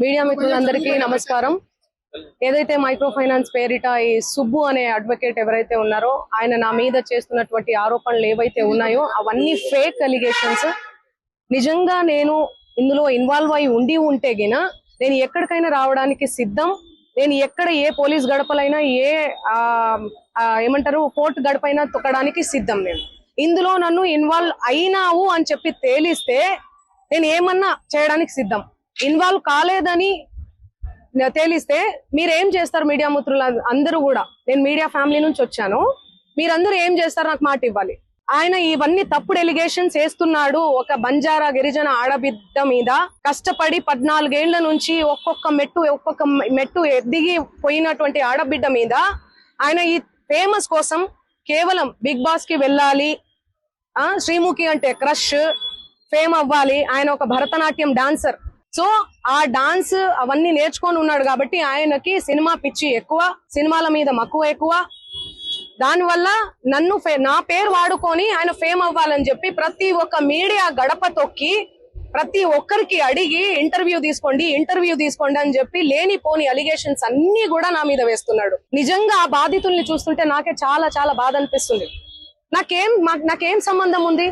Media మిత్రులందరికీ నమస్కారం. ఏదైతే మైక్రో ఫైనాన్స్ పేరిట ఈ సుబ్బు అనే అడ్వకేట్ ఎవరైతే ఉన్నారో ఆయన నా మీద చేస్తున్నటువంటి ఆరోపణలు ఏవైతే ఉన్నాయో అవన్నీ ఫేక్ అలిగేషన్స్. నిజంగా నేను ఇందులో ఇన్వాల్వ్ అయి ఉంటే గిన నేను ఎక్కడికైనా రావడానికి సిద్ధం. నేను ఎక్కడ ఏ పోలీస్ గడపలైనా ఏమంటారు కోర్టు గడపైనా తొక్కడానికి సిద్ధం. నేను ఇందులో నన్ను ఇన్వాల్వ్ అయినావు అని చెప్పి తేలిస్తే నేను ఏమన్నా చేయడానికి సిద్ధం. ఇన్వాల్వ్ కాలేదని తేలిస్తే మీరేం చేస్తారు? మీడియా మిత్రులు అందరూ కూడా, నేను మీడియా ఫ్యామిలీ నుంచి వచ్చాను, మీరందరూ ఏం చేస్తారు? నాకు మాట ఇవ్వాలి. ఆయన ఇవన్నీ తప్పుడు ఎలిగేషన్స్ వేస్తున్నాడు. ఒక బంజారా గిరిజన ఆడబిడ్డ మీద కష్టపడి 14 ఏళ్ల నుంచి ఒక్కొక్క మెట్టు ఎదిగి పోయినటువంటి ఆడబిడ్డ మీద ఆయన ఈ ఫేమస్ కోసం కేవలం బిగ్ బాస్ కి వెళ్ళాలి, శ్రీముఖి అంటే క్రష్, ఫేమ్ అవ్వాలి. ఆయన ఒక భరతనాట్యం డాన్సర్. సో ఆ డాన్స్ అవన్నీ నేర్చుకొని ఉన్నాడు కాబట్టి ఆయనకి సినిమా పిచ్చి ఎక్కువ, సినిమాల మీద మక్కువ ఎక్కువ. దానివల్ల నా పేరు వాడుకొని ఆయన ఫేమ్ అవ్వాలని చెప్పి ప్రతి ఒక్క మీడియా గడప తొక్కి ప్రతి ఒక్కరికి అడిగి ఇంటర్వ్యూ తీసుకోండి అని చెప్పి లేనిపోని అలిగేషన్స్ అన్ని కూడా నా మీద వేస్తున్నాడు. నిజంగా ఆ బాధితుల్ని చూస్తుంటే నాకే చాలా చాలా బాధ అనిపిస్తుంది. నాకేం సంబంధం ఉంది?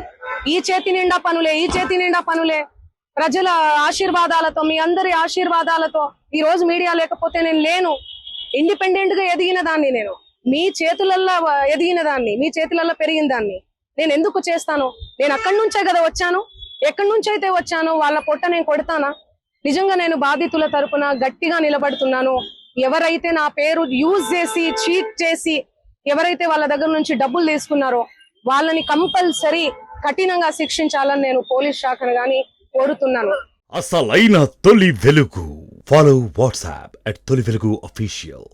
ఈ చేతి నిండా పనులే ప్రజల ఆశీర్వాదాలతో, మీ అందరి ఆశీర్వాదాలతో ఈ రోజు మీడియా లేకపోతే నేను లేను. ఇండిపెండెంట్ గా ఎదిగిన దాన్ని, నేను మీ చేతులల్లో ఎదిగిన దాన్ని, మీ చేతులలో పెరిగిన దాన్ని నేను ఎందుకు చేస్తాను? నేను అక్కడి నుంచే కదా వచ్చాను. ఎక్కడి నుంచి అయితే వచ్చాను వాళ్ళ పొట్ట నేను కొడతానా? నిజంగా నేను బాధితుల తరపున గట్టిగా నిలబడుతున్నాను. ఎవరైతే నా పేరు యూజ్ చేసి చీట్ చేసి ఎవరైతే వాళ్ళ దగ్గర నుంచి డబ్బులు తీసుకున్నారో వాళ్ళని కంపల్సరీ కఠినంగా శిక్షించాలని నేను పోలీస్ శాఖను గాని కోరుతున్నాను. అసలైన తొలి వెలుగు. ఫాలో వాట్సాప్ @తొలి వెలుగు అఫీషియల్.